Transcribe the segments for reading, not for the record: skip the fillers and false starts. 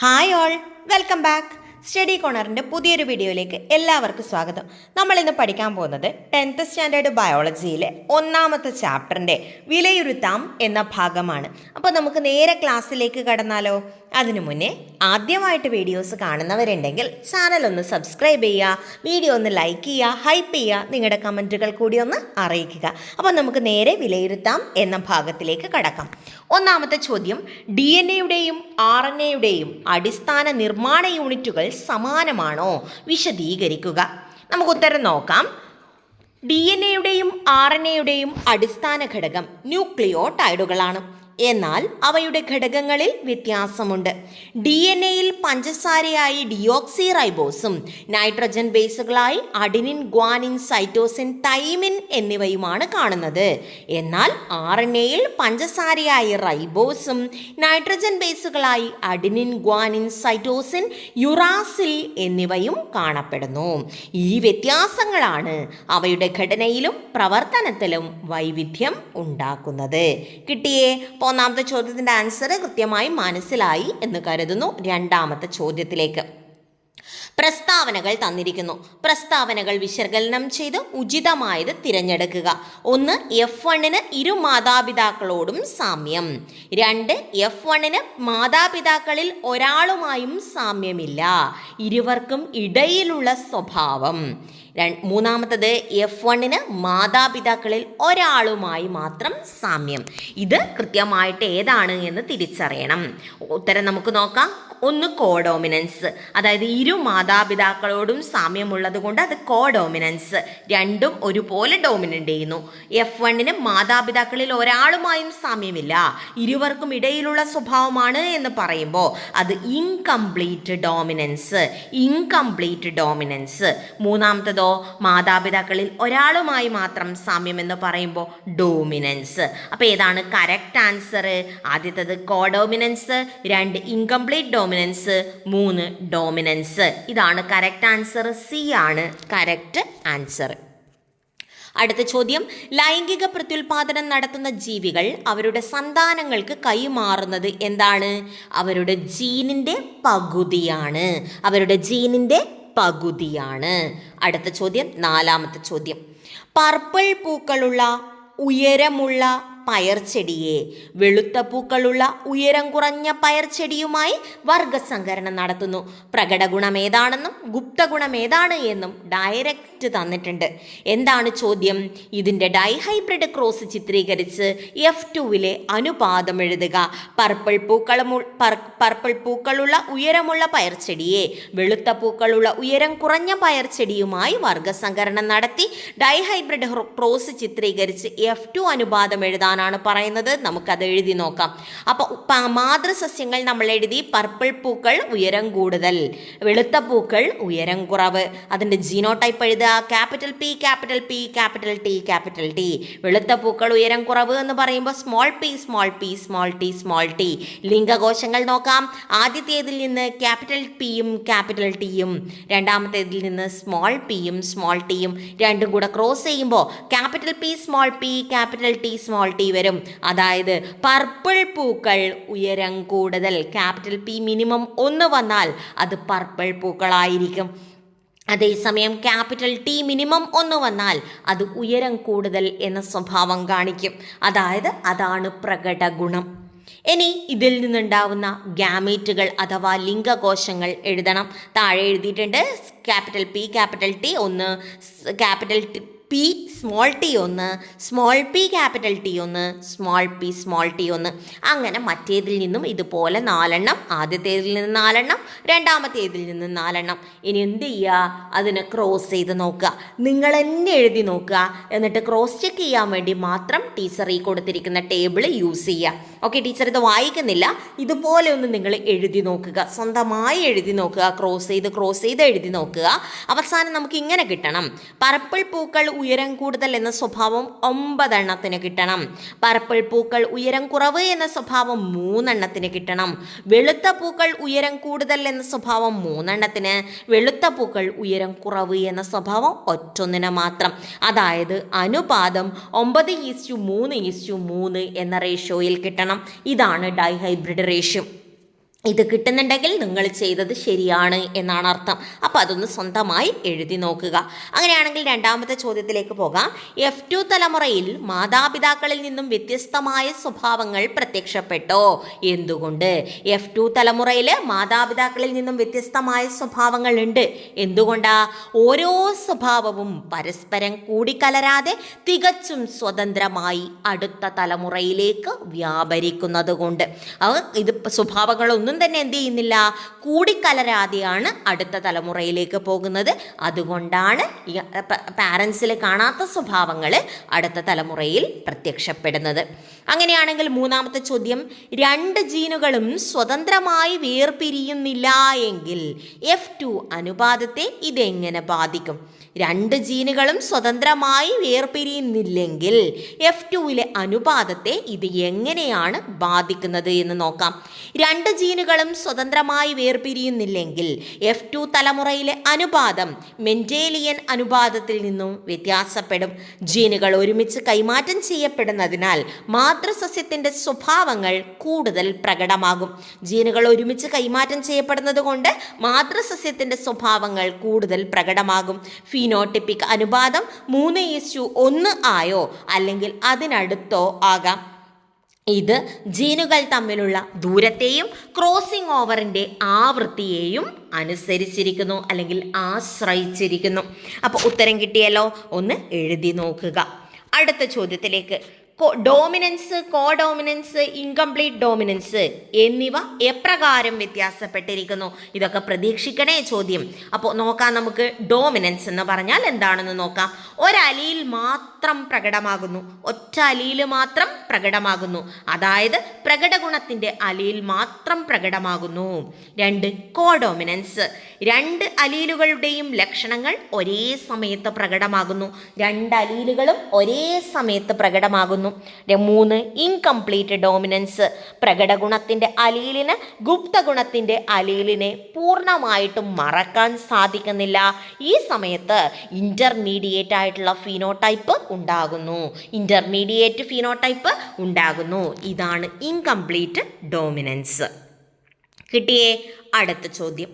Hi all, welcome back. Study കോണറിൻ്റെ പുതിയൊരു വീഡിയോയിലേക്ക് എല്ലാവർക്കും സ്വാഗതം. നമ്മൾ ഇന്ന് പഠിക്കാൻ പോകുന്നത് 10th സ്റ്റാൻഡേർഡ് ബയോളജിയിലെ ഒന്നാമത്തെ ചാപ്റ്ററിൻ്റെ വിലയിരുത്താം എന്ന ഭാഗമാണ്. അപ്പോൾ നമുക്ക് നേരെ ക്ലാസ്സിലേക്ക് കടന്നാലോ? അതിനു മുന്നേ ആദ്യമായിട്ട് വീഡിയോസ് കാണുന്നവരുണ്ടെങ്കിൽ ചാനൽ ഒന്ന് സബ്സ്ക്രൈബ് ചെയ്യുക, വീഡിയോ ഒന്ന് ലൈക്ക് ചെയ്യുക, ഹൈപ്പ് ചെയ്യുക, നിങ്ങളുടെ കമൻറ്റുകൾ കൂടി ഒന്ന് അറിയിക്കുക. അപ്പോൾ നമുക്ക് നേരെ വിലയിരുത്താം എന്ന ഭാഗത്തിലേക്ക് കടക്കാം. ഒന്നാമത്തെ ചോദ്യം, DNA-യുടെയും RNA-യുടെയും അടിസ്ഥാന നിർമ്മാണ യൂണിറ്റുകൾ സമാനമാണോ? വിശദീകരിക്കുക. നമുക്ക് ഉത്തരം നോക്കാം. DNA-യുടെയും RNA-യുടെയും അടിസ്ഥാന ഘടകം ന്യൂക്ലിയോടൈഡുകളാണ്. എന്നാൽ അവയുടെ ഘടകങ്ങളിൽ വ്യത്യാസമുണ്ട്. DNA-യിൽ പഞ്ചസാരയായി ഡിയോക്സി റൈബോസും നൈട്രജൻ ബേസുകളായി അഡിനിൻ, ഗ്വാനിൻ, സൈറ്റോസിൻ, തൈമിൻ എന്നിവയുമാണ് കാണുന്നത്. എന്നാൽ RNA-യിൽ പഞ്ചസാരയായി റൈബോസും നൈട്രജൻ ബേസുകളായി അഡിനിൻ, ഗ്വാനിൻ, സൈറ്റോസിൻ, യുറാസിൽ എന്നിവയും കാണപ്പെടുന്നു. ഈ വ്യത്യാസങ്ങളാണ് അവയുടെ ഘടനയിലും പ്രവർത്തനത്തിലും വൈവിധ്യം ഉണ്ടാക്കുന്നത്. കിട്ടിയേ? ഒന്നാമത്തെ ചോദ്യത്തിൻ്റെ ആൻസർ കൃത്യമായി മനസ്സിലായി എന്ന് കരുതുന്നു. രണ്ടാമത്തെ ചോദ്യത്തിലേക്ക്. പ്രസ്താവനകൾ തന്നിരിക്കുന്നു. പ്രസ്താവനകൾ വിശകലനം ചെയ്ത് ഉചിതമായത് തിരഞ്ഞെടുക്കുക. 1. F1-ന് ഇരു മാതാപിതാക്കളോടും സാമ്യം. 2. F1-ന് മാതാപിതാക്കളിൽ ഒരാളുമായും സാമ്യമില്ല. ഇരുവർക്കും ഇടയിലുള്ള സ്വഭാവം. മൂന്നാമത്തത് F1-ന് മാതാപിതാക്കളിൽ ഒരാളുമായി മാത്രം സാമ്യം. ഇത് കൃത്യമായിട്ട് ഏതാണ് എന്ന് തിരിച്ചറിയണം. ഉത്തരം നമുക്ക് നോക്കാം. 1. കോഡോമിനൻസ്, അതായത് ഇരു മാതാപിതാക്കളോടും സാമ്യമുള്ളത് കൊണ്ട് അത് കോഡോമിനൻസ്. രണ്ടും ഒരുപോലെ ഡോമിനൻ്റ് ചെയ്യുന്നു. F1-ന് മാതാപിതാക്കളിൽ ഒരാളുമായും സാമ്യമില്ല, ഇരുവർക്കും ഇടയിലുള്ള സ്വഭാവമാണ് എന്ന് പറയുമ്പോൾ അത് ഇൻകംപ്ലീറ്റ് ഡോമിനൻസ്. Incomplete dominance. മൂന്നാമത്തതോ മാതാപിതാക്കളിൽ ഒരാളുമായി മാത്രം സാമ്യം എന്ന് പറയുമ്പോൾ ഡോമിനൻസ്. അപ്പോൾ ഏതാണ് കറക്റ്റ് ആൻസർ? ആദ്യത്തത് കോഡോമിനൻസ്, 2 ഇൻകംപ്ലീറ്റ് ഡോമിനൻസ്, 3 ഡോമിനൻസ്. ഇതാണ് കറക്റ്റ് ആൻസർ. സി ആണ് കറക്റ്റ് ആൻസർ. അടുത്ത ചോദ്യം, ലൈംഗിക പ്രത്യുൽപാദനം നടത്തുന്ന ജീവികൾ അവരുടെ സന്താനങ്ങൾക്ക് കൈമാറുന്നത് എന്താണ്? അവരുടെ ജീനിൻ്റെ പകുതിയാണ്. അവരുടെ ജീനിൻ്റെ പകുതിയാണ്. അടുത്ത ചോദ്യം, നാലാമത്തെ ചോദ്യം, പർപ്പിൾ പൂക്കളുള്ള ഉയരമുള്ള പയർച്ചെടിയെ വെളുത്ത പൂക്കളുള്ള ഉയരം കുറഞ്ഞ പയർച്ചെടിയുമായി വർഗസങ്കരണം നടത്തുന്നു. പ്രകടഗുണം ഏതാണെന്നും ഗുപ്തഗുണം ഏതാണ് എന്നും ഡയറക്റ്റ് തന്നിട്ടുണ്ട്. എന്താണ് ചോദ്യം? ഇതിൻ്റെ ഡൈഹൈബ്രിഡ് ക്രോസ് ചിത്രീകരിച്ച് F2-ലെ അനുപാതം എഴുതുക. പർപ്പിൾ പൂക്കളുള്ള ഉയരമുള്ള പയർച്ചെടിയെ വെളുത്ത പൂക്കളുള്ള ഉയരം കുറഞ്ഞ പയർച്ചെടിയുമായി വർഗസങ്കരണം നടത്തി ഡൈഹൈബ്രിഡ് ക്രോസ് ചിത്രീകരിച്ച് F2 അനുപാതം എഴുതാൻ ാണ് പറയുന്നത്. നമുക്കത് എഴുതി നോക്കാം. അപ്പോൾ മാതൃസസ്യങ്ങൾ നമ്മൾ എഴുതി. പർപ്പിൾ പൂക്കൾ ഉയരം കൂടുതൽ, വെളുത്ത പൂക്കൾ ഉയരം കുറവ്. അതിൻ്റെ ജീനോടൈപ്പ് എഴുതുക. Capital P, capital P, capital T, capital T. വെളുത്ത പൂക്കൾ ഉയരം കുറവ് എന്ന് പറയുമ്പോൾ small p, small p, small t, small t. ലിംഗകോശങ്ങൾ നോക്കാം. ആദ്യത്തേതിൽ നിന്ന് ക്യാപിറ്റൽ P-യും ക്യാപിറ്റൽ T-യും, രണ്ടാമത്തേതിൽ നിന്ന് സ്മോൾ p-യും സ്മോൾ t-യും രണ്ടും കൂടെ ക്രോസ് ചെയ്യുമ്പോൾ capital P, small p, capital T, small t വരും. അതായത് പർപ്പിൾ പൂക്കൾ ഉയരം കൂടുതൽ. ക്യാപിറ്റൽ P മിനിമം 1 വന്നാൽ അത് പർപ്പിൾ പൂക്കളായിരിക്കും. അതേസമയം ക്യാപിറ്റൽ T മിനിമം 1 വന്നാൽ അത് ഉയരം കൂടുതൽ എന്ന സ്വഭാവം കാണിക്കും. അതായത് അതാണ് പ്രകടഗുണം. ഇനി ഇതിൽ നിന്നുണ്ടാവുന്ന ഗ്യാമീറ്റുകൾ അഥവാ ലിംഗകോശങ്ങൾ എഴുതണം. താഴെ എഴുതിയിട്ടുണ്ട്. Capital P, capital T 1, capital P small t 1, small p capital T 1, small p small t 1. അങ്ങനെ മറ്റേതിൽ നിന്നും ഇതുപോലെ 4 എണ്ണം. ആദ്യത്തേതിൽ നിന്ന് 4 എണ്ണം, രണ്ടാമത്തേതിൽ നിന്ന് 4 എണ്ണം. ഇനി എന്ത് ചെയ്യുക? അതിനെ ക്രോസ് ചെയ്ത് നോക്കുക. നിങ്ങൾ തന്നെ എഴുതി നോക്കുക. എന്നിട്ട് ക്രോസ് ചെക്ക് ചെയ്യാൻ വേണ്ടി മാത്രം ടീച്ചർ ഈ കൊടുത്തിരിക്കുന്ന ടേബിൾ യൂസ് ചെയ്യുക. ഓക്കെ, ടീച്ചർ ഇത് വായിക്കുന്നില്ല. ഇതുപോലെ ഒന്ന് നിങ്ങൾ എഴുതി നോക്കുക. സ്വന്തമായി എഴുതി നോക്കുക. ക്രോസ് ചെയ്ത് എഴുതി നോക്കുക. അവസാനം നമുക്ക് ഇങ്ങനെ കിട്ടണം. പർപ്പിൾ പൂക്കൾ ഉയരം കൂടുതൽ എന്ന സ്വഭാവം 9 എണ്ണത്തിന് കിട്ടണം. പർപ്പിൾ പൂക്കൾ ഉയരം കുറവ് എന്ന സ്വഭാവം 3 എണ്ണത്തിന് കിട്ടണം. വെളുത്ത പൂക്കൾ ഉയരം കൂടുതൽ എന്ന സ്വഭാവം 3 എണ്ണത്തിന്, വെളുത്ത പൂക്കൾ ഉയരം കുറവ് എന്ന സ്വഭാവം 1 മാത്രം. അതായത് അനുപാതം 9:3:3 എന്ന റേഷ്യോയിൽ കിട്ടണം. ഇതാണ് ഡൈഹൈബ്രിഡ് റേഷ്യോ. ഇത് കിട്ടുന്നുണ്ടെങ്കിൽ നിങ്ങൾ ചെയ്തത് ശരിയാണ് എന്നാണ് അർത്ഥം. അപ്പോൾ അതൊന്ന് സ്വന്തമായി എഴുതി നോക്കുക. അങ്ങനെയാണെങ്കിൽ രണ്ടാമത്തെ ചോദ്യത്തിലേക്ക് പോകാം. F2 തലമുറയിൽ മാതാപിതാക്കളിൽ നിന്നും വ്യത്യസ്തമായ സ്വഭാവങ്ങൾ പ്രത്യക്ഷപ്പെട്ടോ? എന്തുകൊണ്ട്? F2 തലമുറയിൽ മാതാപിതാക്കളിൽ നിന്നും വ്യത്യസ്തമായ സ്വഭാവങ്ങൾ ഉണ്ട്. എന്തുകൊണ്ടാ? ഓരോ സ്വഭാവവും പരസ്പരം കൂടിക്കലരാതെ തികച്ചും സ്വതന്ത്രമായി അടുത്ത തലമുറയിലേക്ക് വ്യാപരിക്കുന്നത് കൊണ്ട്. ഇത് സ്വഭാവങ്ങളൊന്നും തന്നെ എന്ത് ചെയ്യുന്നില്ല, കൂടിക്കലരാതെയാണ് അടുത്ത തലമുറയിലേക്ക് പോകുന്നത്. അതുകൊണ്ടാണ് പാരൻസിൽ കാണാത്ത സ്വഭാവങ്ങൾ അടുത്ത തലമുറയിൽ പ്രത്യക്ഷപ്പെടുന്നത്. അങ്ങനെയാണെങ്കിൽ മൂന്നാമത്തെ ചോദ്യം, രണ്ട് ജീനുകളും സ്വതന്ത്രമായി വേർപിരിയുന്നില്ല എങ്കിൽ F2 അനുപാതത്തെ ഇതെങ്ങനെ ബാധിക്കും? രണ്ട് ജീനുകളും സ്വതന്ത്രമായി വേർപിരിയുന്നില്ലെങ്കിൽ F2വിലെ അനുപാതത്തെ ഇത് എങ്ങനെയാണ് ബാധിക്കുന്നത് എന്ന് നോക്കാം. രണ്ട് ജീനുകളും സ്വതന്ത്രമായി വേർപിരിയുന്നില്ലെങ്കിൽ F2 തലമുറയിലെ അനുപാതം മെൻഡേലിയൻ അനുപാതത്തിൽ നിന്നും വ്യത്യാസപ്പെടും. ജീനുകൾ ഒരുമിച്ച് കൈമാറ്റം ചെയ്യപ്പെടുന്നതിനാൽ മാതൃസസ്യത്തിൻ്റെ സ്വഭാവങ്ങൾ കൂടുതൽ പ്രകടമാകും. ജീനുകൾ ഒരുമിച്ച് കൈമാറ്റം ചെയ്യപ്പെടുന്നത് കൊണ്ട് മാതൃസസ്യത്തിൻ്റെ സ്വഭാവങ്ങൾ കൂടുതൽ പ്രകടമാകും. ഫീനോട്ടിപ്പിക് അനുപാതം 3:1 ആയോ അല്ലെങ്കിൽ അതിനടുത്തോ ആകാം. ഇത് ജീനുകൾ തമ്മിലുള്ള ദൂരത്തെയും ക്രോസിംഗ് ഓവറിൻ്റെ ആവൃത്തിയെയും അനുസരിച്ചിരിക്കുന്നു അല്ലെങ്കിൽ ആശ്രയിച്ചിരിക്കുന്നു. അപ്പോൾ ഉത്തരം കിട്ടിയല്ലോ, ഒന്ന് എഴുതി നോക്കുക. അടുത്ത ചോദ്യത്തിലേക്ക്. ഡോമിനൻസ്, കോഡോമിനൻസ്, ഇൻകംപ്ലീറ്റ് ഡോമിനൻസ് എന്നിവ എപ്രകാരം വ്യത്യാസപ്പെട്ടിരിക്കുന്നു? ഇതൊക്കെ പ്രതീക്ഷിക്കണേ ചോദ്യം. അപ്പോൾ നോക്കാം നമുക്ക്. ഡോമിനൻസ് എന്ന് പറഞ്ഞാൽ എന്താണെന്ന് നോക്കാം. ഒരലിയിൽ മാത്രം പ്രകടമാകുന്നു, ഒറ്റ അലിയിൽ മാത്രം പ്രകടമാകുന്നു, അതായത് പ്രകടഗുണത്തിൻ്റെ അലിയിൽ മാത്രം പ്രകടമാകുന്നു. രണ്ട്, കോഡോമിനൻസ്, രണ്ട് അലീലുകളുടെയും ലക്ഷണങ്ങൾ ഒരേ സമയത്ത് പ്രകടമാകുന്നു, രണ്ട് അലീലുകളും ഒരേ സമയത്ത് പ്രകടമാകുന്നു. മൂന്ന്, ഇൻകംപ്ലീറ്റ് ഡോമിനൻസ്, പ്രകടഗുണത്തിൻ്റെ അലീലിന് ഗുപ്തഗുണത്തിൻ്റെ അലീലിനെ പൂർണ്ണമായിട്ടും മറക്കാൻ സാധിക്കുന്നില്ല. ഈ സമയത്ത് ഇന്റർമീഡിയറ്റ് ആയിട്ടുള്ള ഫീനോടൈപ്പ് ഉണ്ടാകുന്നു, ഇന്റർമീഡിയറ്റ് ഫീനോടൈപ്പ് ഉണ്ടാകുന്നു. ഇതാണ് ഇൻകംപ്ലീറ്റ് ഡോമിനൻസ്. കിട്ടിയേ? അടുത്ത ചോദ്യം.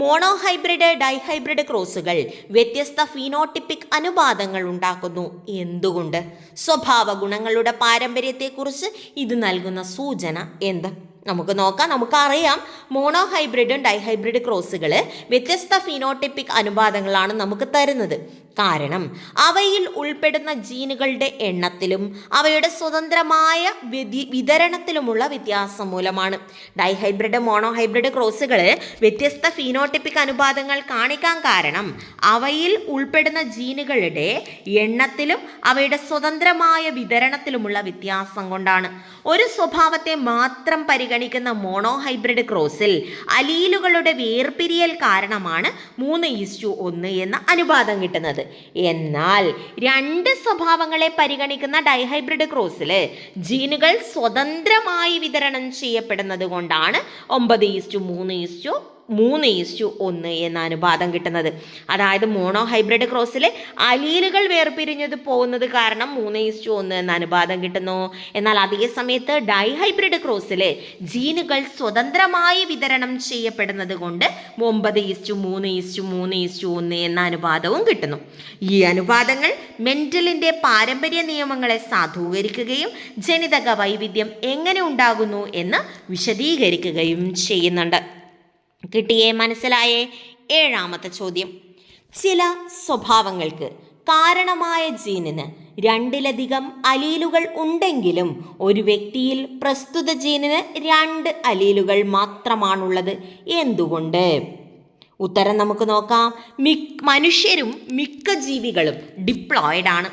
മോണോഹൈബ്രിഡ്, ഡൈഹൈബ്രിഡ് ക്രോസുകൾ വ്യത്യസ്ത ഫീനോട്ടിപ്പിക് അനുപാതങ്ങൾ ഉണ്ടാക്കുന്നു. എന്തുകൊണ്ട്? സ്വഭാവ ഗുണങ്ങളുടെ പാരമ്പര്യത്തെക്കുറിച്ച് ഇത് നൽകുന്ന സൂചന എന്ത്? നമുക്ക് നോക്കാം. നമുക്കറിയാം മോണോഹൈബ്രിഡും ഡൈഹൈബ്രിഡ് ക്രോസുകൾ വ്യത്യസ്ത ഫീനോട്ടിപ്പിക് അനുപാതങ്ങളാണ് നമുക്ക് തരുന്നത്. കാരണം അവയിൽ ഉൾപ്പെടുന്ന ജീനുകളുടെ എണ്ണത്തിലും അവയുടെ സ്വതന്ത്രമായ വിതരണത്തിലുമുള്ള വ്യത്യാസം മൂലമാണ്. ഡൈഹൈബ്രിഡ്, മോണോഹൈബ്രിഡ് ക്രോസുകൾ വ്യത്യസ്ത ഫീനോട്ടിപ്പിക് അനുപാതങ്ങൾ കാണിക്കാൻ കാരണം അവയിൽ ഉൾപ്പെടുന്ന ജീനുകളുടെ എണ്ണത്തിലും അവയുടെ സ്വതന്ത്രമായ വിതരണത്തിലുമുള്ള വ്യത്യാസം കൊണ്ടാണ്. ഒരു സ്വഭാവത്തെ മാത്രം പരിഗണിക്കുന്ന മോണോഹൈബ്രിഡ് ക്രോസിൽ അലീലുകളുടെ വേർപിരിയൽ കാരണമാണ് 3:1 എന്ന അനുപാതം കിട്ടുന്നത്. എന്നാൽ രണ്ട് സ്വഭാവങ്ങളെ പരിഗണിക്കുന്ന ഡൈഹൈബ്രിഡ് ക്രോസിൽ ജീനുകൾ സ്വതന്ത്രമായി വിതരണം ചെയ്യപ്പെടുന്നത് കൊണ്ടാണ് 9:3:1 എന്ന അനുപാതം കിട്ടുന്നത്. അതായത് മോണോഹൈബ്രിഡ് ക്രോസിൽ അലീലുകൾ വേർപിരിഞ്ഞത് പോകുന്നത് കാരണം 3:1 എന്ന അനുപാതം കിട്ടുന്നു. എന്നാൽ അതേ സമയത്ത് ഡൈഹൈബ്രിഡ് ക്രോസിൽ ജീനുകൾ സ്വതന്ത്രമായി വിതരണം ചെയ്യപ്പെടുന്നത് കൊണ്ട് 9:3:1 എന്ന അനുപാതവും കിട്ടുന്നു. ഈ അനുപാതങ്ങൾ മെൻഡലിൻ്റെ പാരമ്പര്യ നിയമങ്ങളെ സാധൂകരിക്കുകയും ജനിതക വൈവിധ്യം എങ്ങനെ ഉണ്ടാകുന്നു എന്ന് വിശദീകരിക്കുകയും ചെയ്യുന്നുണ്ട്. കിട്ടിയേ? മനസ്സിലായേ? ഏഴാമത്തെ ചോദ്യം. ചില സ്വഭാവങ്ങൾക്ക് കാരണമായ ജീനിന് രണ്ടിലധികം അലീലുകൾ ഉണ്ടെങ്കിലും ഒരു വ്യക്തിയിൽ പ്രസ്തുത ജീനിന് 2 അലീലുകൾ മാത്രമാണുള്ളത്. എന്തുകൊണ്ട്? ഉത്തരം നമുക്ക് നോക്കാം. മനുഷ്യരും മിക്ക ജീവികളും ഡിപ്ലോയിഡ് ആണ്.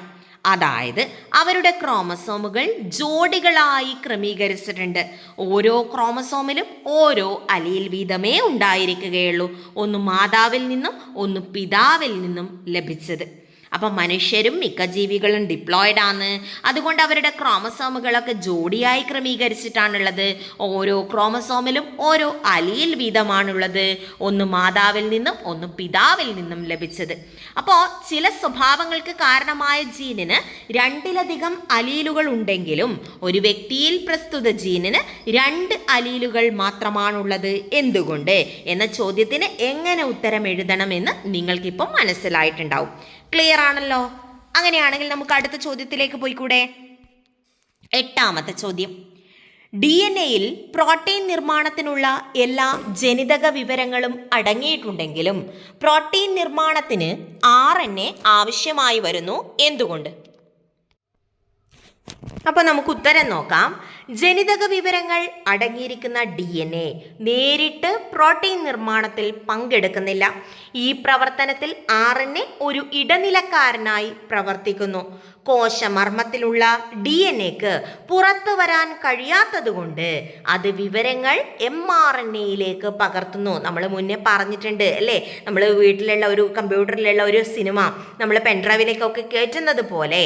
അതായത് അവരുടെ ക്രോമസോമുകൾ ജോഡികളായി ക്രമീകരിച്ചിട്ടുണ്ട്. ഓരോ ക്രോമസോമിലും ഓരോ അലീൽ വീതമേ ഉണ്ടായിരിക്കുകയുള്ളൂ. ഒന്ന് മാതാവിൽ നിന്നും ഒന്ന് പിതാവിൽ നിന്നും ലഭിച്ചത്. അപ്പം മനുഷ്യരും മിക്ക ജീവികളും ഡിപ്ലോയിഡ് ആണ്. അതുകൊണ്ട് അവരുടെ ക്രോമസോമുകളൊക്കെ ജോഡിയായി ക്രമീകരിച്ചിട്ടാണുള്ളത്. ഓരോ ക്രോമസോമിലും ഓരോ അലീൽ വീതമാണുള്ളത്. ഒന്ന് മാതാവിൽ നിന്നും ഒന്ന് പിതാവിൽ നിന്നും ലഭിച്ചത്. അപ്പോൾ ചില സ്വഭാവങ്ങൾക്ക് കാരണമായ ജീനിന് 2-ലധികം അലീലുകൾ ഉണ്ടെങ്കിലും ഒരു വ്യക്തിയിൽ പ്രസ്തുത ജീനിന് 2 അലീലുകൾ മാത്രമാണുള്ളത്. എന്തുകൊണ്ട് എന്ന ചോദ്യത്തിന് എങ്ങനെ ഉത്തരം എഴുതണമെന്ന് നിങ്ങൾക്കിപ്പം മനസ്സിലായിട്ടുണ്ടാവും. ക്ലിയർ ആണല്ലോ? അങ്ങനെയാണെങ്കിൽ നമുക്ക് അടുത്ത ചോദ്യത്തിലേക്ക് പോയിക്കൂടെ? 8ാമത്തെ ചോദ്യം. DNA-യിൽ പ്രോട്ടീൻ നിർമ്മാണത്തിനുള്ള എല്ലാ ജനിതക വിവരങ്ങളും അടങ്ങിയിട്ടുണ്ടെങ്കിലും പ്രോട്ടീൻ നിർമ്മാണത്തിന് RNA ആവശ്യമായി വരുന്നു. എന്തുകൊണ്ട്? അപ്പോൾ നമുക്ക് ഉത്തരം നോക്കാം. ജനിതക വിവരങ്ങൾ അടങ്ങിയിരിക്കുന്ന DNA നേരിട്ട് പ്രോട്ടീൻ നിർമ്മാണത്തിൽ പങ്കെടുക്കുന്നില്ല. ഈ പ്രവർത്തനത്തിൽ RNA ഒരു ഇടനിലക്കാരനായി പ്രവർത്തിക്കുന്നു. കോശമർമ്മത്തിലുള്ള DNA-ക്ക് പുറത്തു വരാൻ കഴിയാത്തതുകൊണ്ട് അത് വിവരങ്ങൾ mRNA-യിലേക്ക് പകർത്തുന്നു. നമ്മൾ മുന്നേ പറഞ്ഞിട്ടുണ്ട് അല്ലേ? നമ്മൾ വീട്ടിലുള്ള ഒരു കമ്പ്യൂട്ടറിലുള്ള ഒരു സിനിമ നമ്മൾ പെൻഡ്രൈവിലേക്കൊക്കെ കയറ്റുന്നത് പോലെ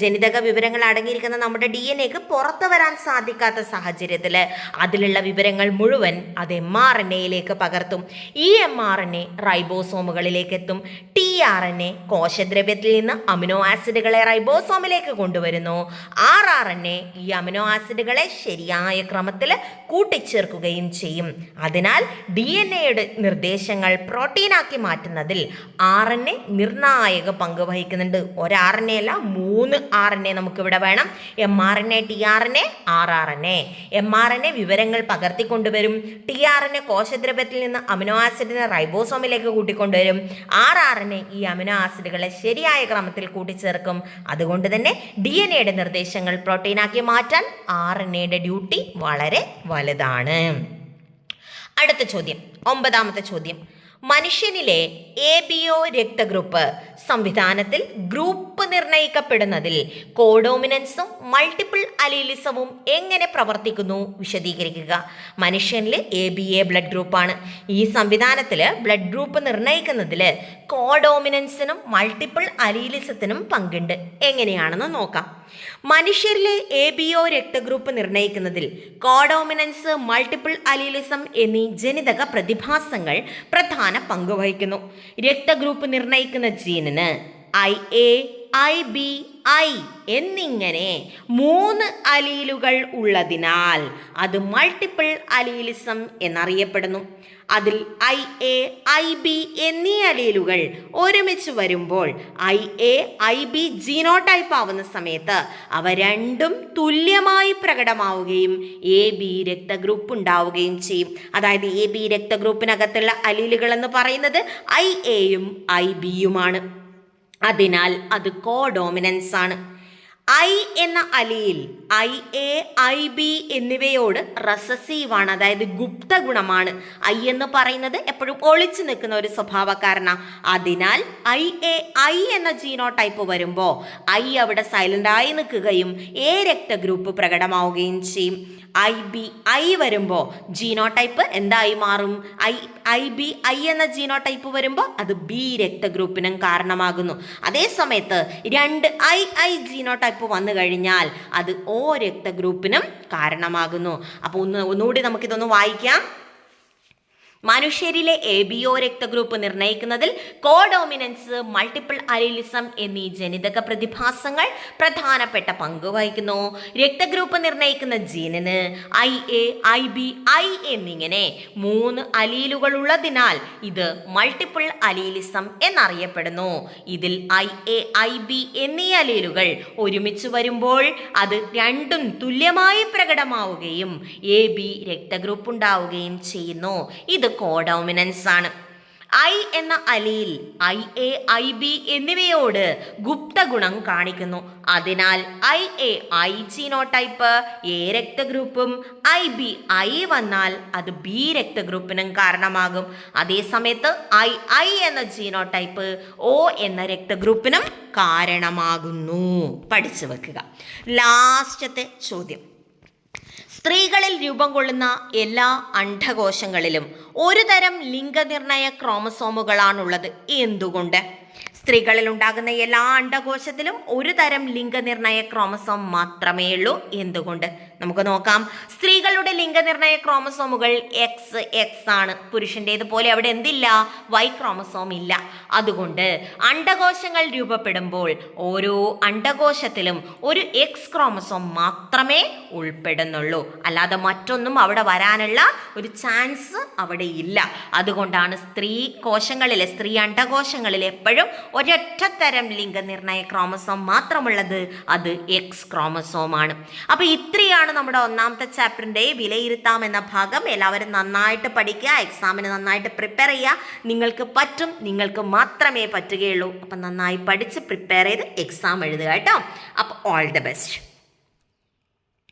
ജനിതക വിവരങ്ങൾ അടങ്ങിയിരിക്കുന്ന നമ്മുടെ DNA-ക്ക് പുറത്തു വരാൻ സാധിക്കാത്ത സാഹചര്യത്തിൽ അതിലുള്ള വിവരങ്ങൾ മുഴുവൻ അത് mRNA-യിലേക്ക് പകർത്തും. ഈ mRNA റൈബോസോമുകളിലേക്ക് എത്തും. tRNA കോശദ്രവ്യത്തിൽ നിന്ന് അമിനോ ആസിഡുകളെ റൈബോസോമിലേക്ക് കൊണ്ടുവരുന്നു. rRNA ഈ അമിനോ ആസിഡുകളെ ശരിയായ ക്രമത്തിൽ കൂട്ടിച്ചേർക്കുകയും ചെയ്യും. അതിനാൽ DNA-യുടെ നിർദ്ദേശങ്ങൾ പ്രോട്ടീനാക്കി മാറ്റുന്നതിൽ RNA നിർണായക പങ്ക് വഹിക്കുന്നുണ്ട്. ഒരു RNA അല്ല, 3 RNA നമുക്കിവിടെ വേണം. mRNA, tRNA, rRNA. mRNA വിവരങ്ങൾ പകർത്തിക്കൊണ്ടുവരും. tRNA കോശദ്രവ്യത്തിൽ നിന്ന് അമിനോ ആസിഡിനെ റൈബോസോമിലേക്ക് കൂട്ടിക്കൊണ്ടുവരും. rRNA ഈ അമിനോ ആസിഡുകളെ ശരിയായ ക്രമത്തിൽ കൂട്ടിച്ചേർക്കും. അതുകൊണ്ട് തന്നെ DNA-യുടെ നിർദ്ദേശങ്ങൾ പ്രോട്ടീനാക്കി മാറ്റാൻ RNA-യുടെ ഡ്യൂട്ടി വളരെ വലുതാണ്. അടുത്ത ചോദ്യം, 9ാമത്തെ ചോദ്യം. മനുഷ്യനിലെ ABO രക്തഗ്രൂപ്പ് സംവിധാനത്തിൽ ഗ്രൂപ്പ് നിർണയിക്കപ്പെടുന്നതിൽ കോഡോമിനൻസും മൾട്ടിപ്പിൾ അലീലിസവും എങ്ങനെ പ്രവർത്തിക്കുന്നു വിശദീകരിക്കുക. മനുഷ്യനിൽ ABA ബ്ലഡ് ഗ്രൂപ്പാണ്. ഈ സംവിധാനത്തിൽ ബ്ലഡ് ഗ്രൂപ്പ് നിർണയിക്കുന്നതിൽ കോഡോമിനൻസിനും മൾട്ടിപ്പിൾ അലീലിസത്തിനും പങ്കുണ്ട്. എങ്ങനെയാണെന്ന് നോക്കാം. മനുഷ്യരിലെ ABO രക്തഗ്രൂപ്പ് നിർണയിക്കുന്നതിൽ കോഡോമിനൻസ്, മൾട്ടിപ്പിൾ അലീലിസം എന്നീ ജനിതക പ്രതിഭാസങ്ങൾ പ്രധാന പങ്ക് വഹിക്കുന്നു. രക്തഗ്രൂപ്പ് നിർണയിക്കുന്ന ജീനിന് IA, IB, I എന്നിങ്ങനെ 3 അലീലുകൾ ഉള്ളതിനാൽ അത് മൾട്ടിപ്പിൾ അലീലിസം എന്നറിയപ്പെടുന്നു. അതിൽ IA, IB എന്നീ അലീലുകൾ ഒരുമിച്ച് വരുമ്പോൾ IA, IB ജീനോടൈപ്പ് ആവുന്ന സമയത്ത് അവ രണ്ടും തുല്യമായി പ്രകടമാവുകയും AB രക്തഗ്രൂപ്പ് ഉണ്ടാവുകയും ചെയ്യും. അതായത് AB രക്തഗ്രൂപ്പിനകത്തുള്ള അലീലുകൾ എന്ന് പറയുന്നത് IA-യും IB-യുമാണ്. അതിനാൽ അത് കോഡോമിനൻസ് ആണ്. I എന്ന അലീൽ IA, IB എന്നിവയോട് റെസസീവാണ്, അതായത് ഗുപ്ത ഗുണമാണ്. I എന്ന് പറയുന്നത് എപ്പോഴും ഒളിച്ചു നിൽക്കുന്ന ഒരു സ്വഭാവക്കാരനാണ്. അതിനാൽ IA, I എന്ന ജീനോടൈപ്പ് വരുമ്പോൾ I അവിടെ സൈലൻ്റായി നിൽക്കുകയും A രക്തഗ്രൂപ്പ് പ്രകടമാവുകയും ചെയ്യും. IB, I വരുമ്പോൾ ജീനോടൈപ്പ് എന്തായി മാറും? IB, I എന്ന ജീനോടൈപ്പ് വരുമ്പോൾ അത് B രക്തഗ്രൂപ്പിനും കാരണമാകുന്നു. അതേ സമയത്ത് 2 II ജീനോടൈപ്പ് വന്നു കഴിഞ്ഞാൽ അത് O രക്തഗ്രൂപ്പിനും കാരണമാകുന്നു. അപ്പോൾ ഒന്നുകൂടി നമുക്കിതൊന്ന് വായിക്കാം. മനുഷ്യരിലെ ABO രക്തഗ്രൂപ്പ് നിർണയിക്കുന്നതിൽ കോഡോമിനൻസ്, മൾട്ടിപ്പിൾ അലീലിസം എന്നീ ജനിതക പ്രതിഭാസങ്ങൾ പ്രധാനപ്പെട്ട പങ്ക് വഹിക്കുന്നു. രക്തഗ്രൂപ്പ് നിർണയിക്കുന്ന ജീനിന് IA, IB, I എന്നിങ്ങനെ 3 അലീലുകൾ ഉള്ളതിനാൽ ഇത് മൾട്ടിപ്പിൾ അലീലിസം എന്നറിയപ്പെടുന്നു. ഇതിൽ IA, IB എന്നീ അലീലുകൾ ഒരുമിച്ച് വരുമ്പോൾ അത് രണ്ടും തുല്യമായി പ്രകടമാവുകയും AB രക്തഗ്രൂപ്പ് ഉണ്ടാവുകയും ചെയ്യുന്നു. ഇത് കോഡോമിനൻസ് ആണ്. I എന്ന അലീൽ IA, IB എന്നിവയോട് ഗുപ്ത ഗുണം കാണിക്കുന്നു. അതിനാൽ IA, I genotype A രക്തഗ്രൂപ്പും IB, I വന്നാൽ അത് B രക്തഗ്രൂപ്പിനും കാരണമാകും. അതേസമയത്ത് I എന്ന ജീനോടൈപ്പ് O എന്ന രക്തഗ്രൂപ്പിനും കാരണമാകുന്നു. പഠിച്ചു വെക്കുക. ലാസ്റ്റത്തെ ചോദ്യം. സ്ത്രീകളിൽ രൂപം കൊള്ളുന്ന എല്ലാ അണ്ഡകോശങ്ങളിലും ഒരു തരം ലിംഗനിർണയ ക്രോമസോമുകളാണുള്ളത്. എന്തുകൊണ്ട്? സ്ത്രീകളിൽ ഉണ്ടാകുന്ന എല്ലാ അണ്ഡകോശത്തിലും ഒരു തരം ലിംഗനിർണയ ക്രോമസോം മാത്രമേ ഉള്ളൂ. എന്തുകൊണ്ട്? നമുക്ക് നോക്കാം. സ്ത്രീകളുടെ ലിംഗനിർണയ ക്രോമസോമുകൾ എക്സ് ആണ്. പുരുഷൻ്റേതുപോലെ അവിടെ എന്തില്ല? വൈ ക്രോമസോം ഇല്ല. അതുകൊണ്ട് അണ്ഡകോശങ്ങൾ രൂപപ്പെടുമ്പോൾ ഓരോ അണ്ഡകോശത്തിലും ഒരു എക്സ് ക്രോമസോം മാത്രമേ ഉൾപ്പെടുന്നുള്ളൂ. അല്ലാതെ മറ്റൊന്നും അവിടെ വരാനുള്ള ഒരു ചാൻസ് അവിടെ ഇല്ല. അതുകൊണ്ടാണ് സ്ത്രീ അണ്ഡകോശങ്ങളിൽ എപ്പോഴും ഒരൊറ്റ തരം ലിംഗനിർണയ ക്രോമസോം മാത്രമുള്ളത്. അത് എക്സ് ക്രോമസോമാണ്. അപ്പോൾ ഇത്രയാണ് നമ്മുടെ ഒന്നാമത്തെ ചാപ്റ്ററിൻ്റെ വിലയിരുത്താം എന്ന ഭാഗം. എല്ലാവരും നന്നായിട്ട് പഠിക്കുക, എക്സാമിന് നന്നായിട്ട് പ്രിപ്പയർ ചെയ്യുക. നിങ്ങൾക്ക് പറ്റും, നിങ്ങൾക്ക് മാത്രമേ പറ്റുകയുള്ളൂ. അപ്പം നന്നായി പഠിച്ച് പ്രിപ്പയർ ചെയ്ത് എക്സാം എഴുതുക കേട്ടോ. അപ്പോൾ ഓൾ ദി ബെസ്റ്റ്.